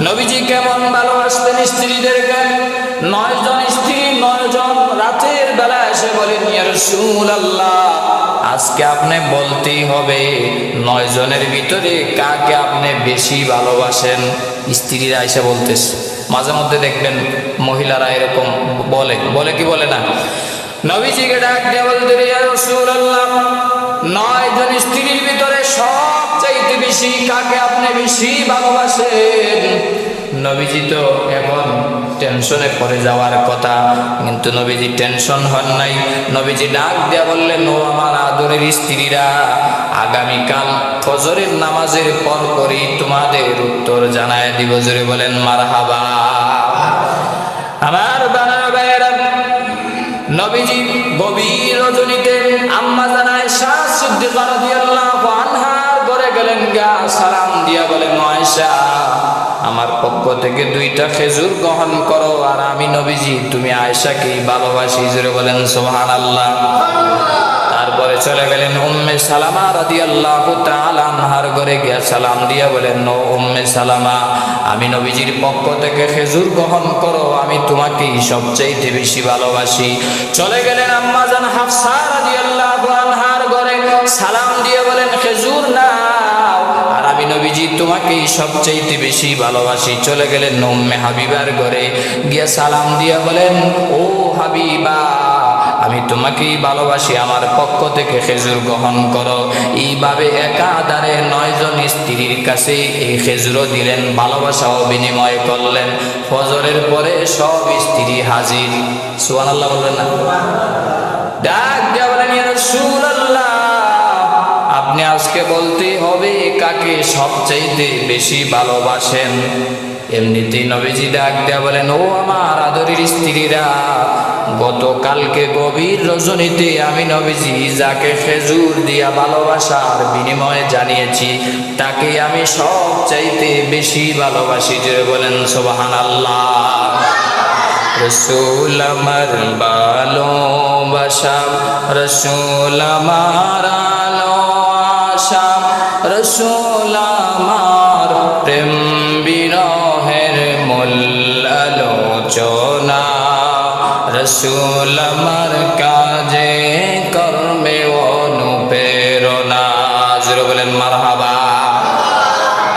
নবীজি কেমন ভালোবাসতেন স্ত্রীদেরকে। 9 জন স্ত্রী, 9 জন রাতের বেলা এসে বলেন, ইয়া রাসূলুল্লাহ, আজকে আপনি বলতেই হবে 9 জনের ভিতরে কাকে আপনি বেশি ভালোবাসেন। স্ত্রীরা এসে বলতেছে। মাঝে মধ্যে দেখবেন মহিলারা এরকম বলে কি বলে না। নবীজিকে ডাক দিয়ে বলতে, ইয়া রাসূলুল্লাহ, 9 জন স্ত্রীর ভিতরে সবচাইতে বেশি কাকে আপনি বেশি ভালোবাসেন। নবীজি তো এখন টেনশনে পড়ে যাওয়ার কথা, কিন্তু নবীজি টেনশন হন নাই। নবীজি ডাক দিয়া বললেন, ও আমার আদরের স্ত্রীরা, আগামীকাল ফজরের নামাজের পর পরই তোমাদের উত্তর জানায় দিব। জোরে বলেন মারহাবা। আমার বানার ভাইয়েরা, নবীজি গভীর রজনীতে আম্মা জান আয়েশা সিদ্দিকা রাদিয়াল্লাহু আনহার ঘরে গেলেন, গা সালাম দিয়া বলেন, আয়েশা, আমার পক্ষ থেকে 2টা খেজুর গ্রহণ করো। আর আমি নবীজি তুমি আয়েশাকে ভালোবাসি। জোরে বলেন সুবহানাল্লাহ। তারপরে চলে গেলেন উম্মে সালামা রাদিয়াল্লাহু তাআলা আনহার ঘরে গিয়া সালাম দিয়া বলেন, ও উম্মে সালামা, আমি নবীজির পক্ষ থেকে খেজুর গ্রহণ করো, আমি তোমাকেই সবচেয়ে বেশি ভালোবাসি। চলে গেলেন আম্মা জান হাফসা রাদিয়াল্লাহু আনহার ঘরে, সালাম দিয়ে বলেন, খেজুর নাও, আর আমি নবীজি তোমাকেই সবচেয়ে বেশি ভালোবাসি। চলে গেলেন উম্মে হাবিবার ঘরে গিয়া সালাম দিয়া বলেন, ও হাবিবা, আমি তোমাকেই ভালোবাসি, আমার পক্ষ থেকে খেজুর গ্রহণ করো। এইভাবে একাধারে 9 জন স্ত্রীর কাছে এই খেজুরও দিলেন, ভালোবাসাও বিনিময় করলেন। ফজরের পরে সব স্ত্রী হাজির। সুবহানাল্লাহ বলবেন না? ডাক দিয়া বলেন, ইয়া রাসূলুল্লাহ, আপনি আজকে বলতে হবে কাকে সবচাইতে বেশি ভালোবাসেন। এমনিতেই নবীজি ডাক দিয়া বলেন, ও আমার আদরের স্ত্রীরা, গতকালকে গভীর রজনীতে আমি নবীজি যাকে খেজুর দিয়া ভালোবাসার বিনিময়ে জানিয়েছি, তাকে আমি সবচাইতে বেশি ভালোবাসি। যে বলেন সুবহানাল্লাহ। রসূল আমার ভালোবাসা, রসূল আমার আলো আশা, রসূল আমার প্রেম বিরহের মূল আলোচনা, রসূল আমার কাজে কর্মে অনুপ্রেরণা। জোরে বলেন মারহাবা।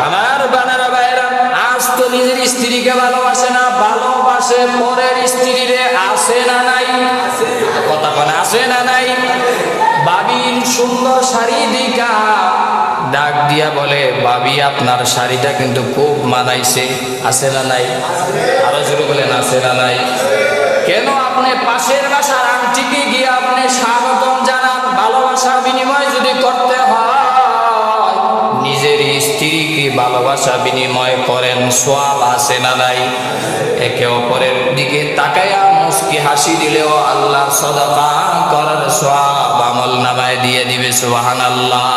আমার বানারা ভাইরা, আজ তো নিজের স্ত্রীকে ভালোবাসে না, ভালোবাসে পরের স্ত্রীরে। আছে না নাই? কথা বলে আছে না নাই? বাবির সুন্দর শাড়ি দিকা ডাক দিয়া বলে, ভাবি আপনার শাড়িটা কিন্তু খুব মানাইছে। আছে না নাই? আরো জোরে বলেন আছে না নাই? কেন আপনি পাশের বাসার আন্টিকে গিয়ে আপনি স্বাগতম জানান? ভালোবাসার বিনিময় যদি করতে হয়, নিজের স্ত্রীকে ভালোবাসা বিনিময় করেন, সওয়াব আছে না নাই? একে অপরের দিকে তাকায়া মুস্কি হাসি দিলেও আল্লাহ সাদাকা করার সওয়াব আমল নামায় দিয়ে দিবে। সুবহানাল্লাহ।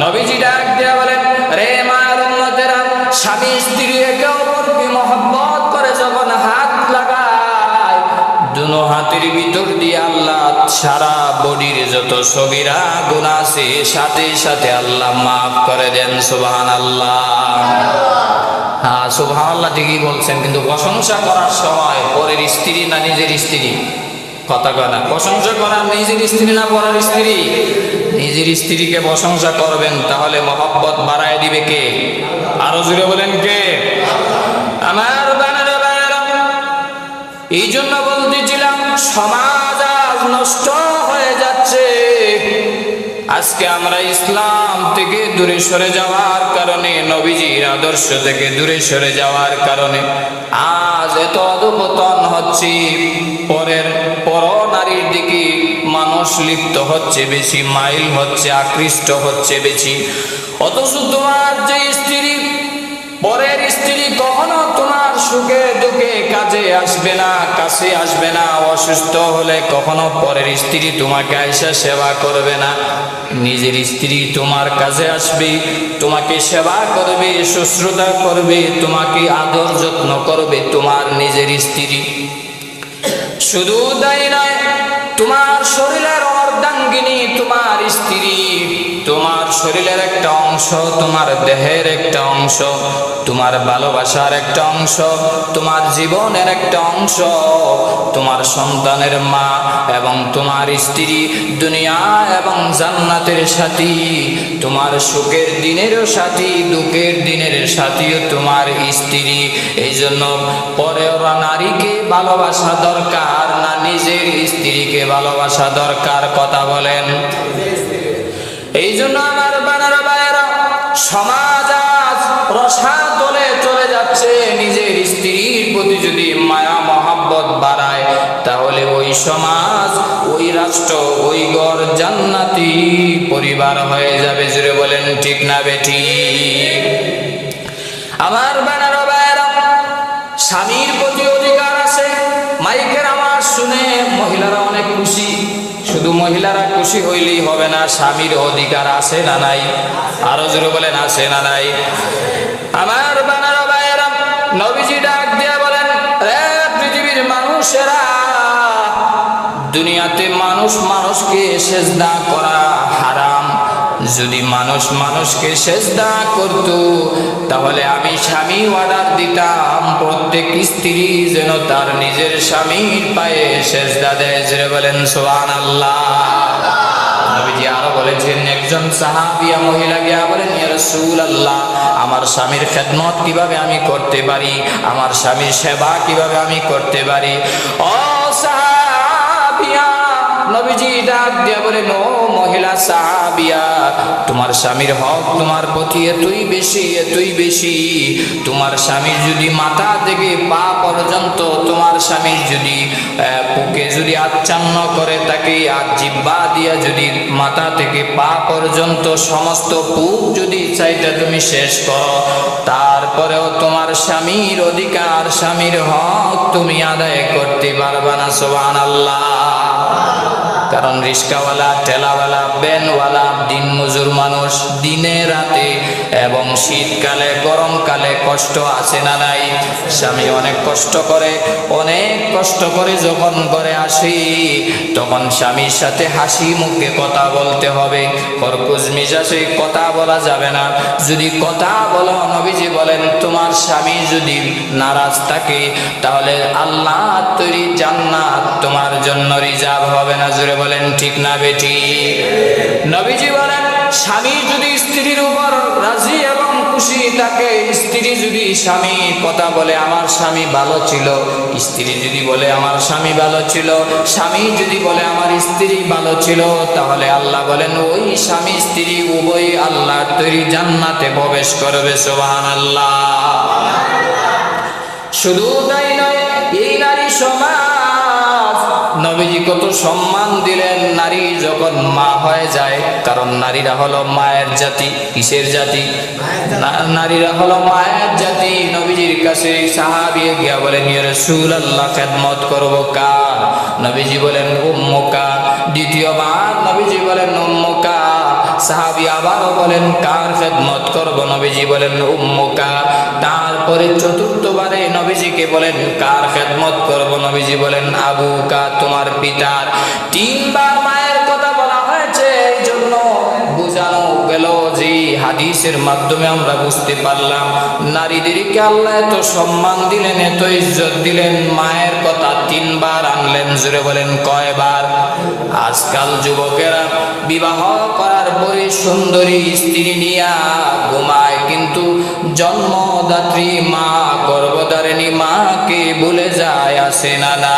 নবীজি ডাক দিয়া বলেন, রে মায়ের উম্মতেরা, স্বামী স্ত্রী একে অপরকে মহব্বত করে যখন হাত লাগায়, দুনো হাতের ভিতর দিয়ে আল্লাহ সারা বডির যত সগীরা গুনাহ আছে সাথে সাথে আল্লাহ মাফ করে দেন। সুবহানাল্লাহ। হ্যাঁ, সুবহানাল্লাহ ঠিকই বলছেন, কিন্তু প্রশংসা করার সময় পরের স্ত্রী না নিজের স্ত্রী? কথা কয় না? প্রশংসা করার নিজের স্ত্রী না পরের স্ত্রী? নিজের স্ত্রীকে প্রশংসা করবেন, তাহলে মহব্বত বাড়ায় দিবে কে? আরো জোরে বলেন কে? আমার বানারা ভাইয়েরা, এই জন্য বলতেছিলাম সমাজ আজ নষ্ট হয়ে যাচ্ছে। আজকে আমরা ইসলাম থেকে দূরে সরে যাওয়ার কারণে, নবীজির আদর্শ থেকে দূরে সরে যাওয়ার কারণে আজ এত অধঃপতন হচ্ছে। পর নারীর দিকে মানুষ লিপ্ত হচ্ছে বেশি, মাইল হচ্ছে, আকৃষ্ট হচ্ছে বেশি। অথচ তোমার যে স্ত্রী, পরের স্ত্রী কখনো তোমার সুখে দুঃখে কাজে আসবে না, কাছে আসবে না। অসুস্থ হলে কখনো পরের স্ত্রী তোমাকে আইসা সেবা করবে না। নিজের স্ত্রী তোমার কাছে আসবে, তোমাকে সেবা করবে, শুশ্রূষা করবে, তোমাকে আদর যত্ন করবে, তোমার নিজের স্ত্রী। শুধু তাই নয়, তোমার শরীরের অর্ধেক অর্ধাঙ্গিনী তোমার স্ত্রী, তোমার শরীরের একটা অংশ, তোমার দেহের একটা অংশ, তোমার ভালোবাসার একটা অংশ, তোমার জীবনের একটা অংশ, তোমার সন্তানের মা এবং তোমার স্ত্রী, দুনিয়া এবং জান্নাতের সাথী, তোমার সুখের দিনেরও সাথী, দুঃখের দিনের সাথীও তোমার স্ত্রী। এই জন্য পরের নারীকে ভালোবাসা দরকার না নিজের স্ত্রীকে ভালোবাসা দরকার? কথা বলেন। এই জন্য আমার বানার ভাইয়েরা, সমাজ আজ রসাতলে চলে যাচ্ছে। নিজের স্ত্রীর প্রতি যদি মায়া মহাব্বত বাড়ায়, তাহলে ওই সমাজ, ওই রাষ্ট্র, ওই ঘর জান্নাতি পরিবার হয়ে যাবে। জুড়ে বলেন ঠিক না বেঠিক? আমার বানার ভাইয়েরা, স্বামীর প্রতি অধিকার আছে। মাইকের আওয়াজ শুনে মহিলারা অনেক খুশি। শুধু মহিলারা খুশি হইলেই হবে না, স্বামীর অধিকার আছে না নাই? আরো জোরে বলেন আছে না নাই? আমার বানারা ভাইয়েরা, নবীজি ডাক দিয়া বলেন, রে পৃথিবীর মানুষেরা, দুনিয়াতে মানুষ মানুষকে সেজদা করা হারাম। যদি মানুষ মানুষকে সেজদা করত, তাহলে আমি স্বামী অর্ডার দিতাম প্রত্যেক স্ত্রী যেন তার নিজের স্বামীর পায়ে সেজদা দেয়। জোরে বলেন সুবহানাল্লাহ। নবীজি আরো বলেছেন, একজন সাহাবিয়া মহিলা গিয়া বলেন, ইয়া রাসূলুল্লাহ, আমার স্বামীর খেদমত কিভাবে আমি করতে পারি, আমার স্বামীর সেবা কিভাবে আমি করতে পারি? ও সাহাবিয়া, নবীজি ডাক দিয়া বলেন, ও মহিলা সাহাবিয়া, তোমার স্বামীর হক তোমার প্রতি এতই বেশি, এতই বেশি। তোমার স্বামীর যদি মাথা থেকে পা পর্যন্ত, তোমার স্বামীর যদি বুকে যদি আচ্ছন্ন করে তাকে আর জিহ্বা দিয়া যদি মাথা থেকে পা পর্যন্ত সমস্ত বুক যদি চাইটা তুমি শেষ করো, তারপরেও তোমার স্বামীর অধিকার, স্বামীর হক তুমি আদায় করতে পারবা না। সুবহানাল্লাহ। কারণ রিস্কাওয়ালা, ঠেলাওয়ালা, ভ্যানওয়ালা, দিন মজুর মানুষ, দিনে রাতে এবং শীতকালে গরমকালে কষ্ট আছে না নাই? স্বামী অনেক কষ্ট করে, অনেক কষ্ট করে যখন ঘরে আসি, তখন স্বামীর সাথে হাসি মুখে কথা বলতে হবে, খরকুজ মিজাজে কথা বলা যাবে না। যদি কথা বলো, নবীজি বলেন, তোমার স্বামী যদি নারাজ থাকে, তাহলে আল্লাহ তৈরি জান্নাত তোমার জন্য রিজার্ভ হবে না। জোরে বলেন ঠিক না বেঠিক? নবীজি বলেন, স্বামী যদি স্ত্রীর উপর রাজি এবং খুশি থাকে, স্ত্রী যদি স্বামী কথা বলে আমার স্বামী ভালো ছিল, স্ত্রী যদি বলে আমার স্বামী ভালো ছিল, স্বামী যদি বলে আমার স্ত্রী ভালো ছিল, তাহলে আল্লাহ বলেন ওই স্বামী স্ত্রী উভয় আল্লাহর তৈরি জান্নাতে প্রবেশ করবে। সুবহানাল্লাহ। শুধু তাই নয়, এই নারী সমাজ, নবীজি কত সম্মান দিলেন নারী যখন মা হয়ে যায়। কারণ নারীরা হলো মায়ের জাতি। কিসের জাতি? নারীরা হলো মায়ের জাতি। নবীজির কাছে সাহাবী গিয়া বলেন, ইয়া রাসূলুল্লাহ, খেদমত করব কার? নবীজি বলেন উম্মুকা। দ্বিতীয়বার নবীজি বলেন উম্মুকা। সাহাবী আবারও বলেন, কার খেদমত করব? নবীজি বলেন উম্মুকা। তারপরে চতুর্থবারে নবীজিকে বলেন, কার খেদমত করব? নবীজি বলেন আবুকা, তোমার পিতার। তিনবার মায়ের কথা বলা হয়েছে। এই জন্য বোঝানো গেল যে হাদিসের মাধ্যমে আমরা বুঝতে পারলাম নারীদেরকে আল্লাহ এত সম্মান দিলেন, এত ইজ্জত দিলেন, মায়ের কথা তিনবার আনলেন। জুড়ে বলেন কয়বার? আজকাল যুবকেরা বিবাহ করার পরে সুন্দরী স্ত্রী নিয়া ঘুমায়, কিন্তু জন্মদাত্রী মা, গর্ভধারিণী মাকে ভুলে যায়। আসে না না?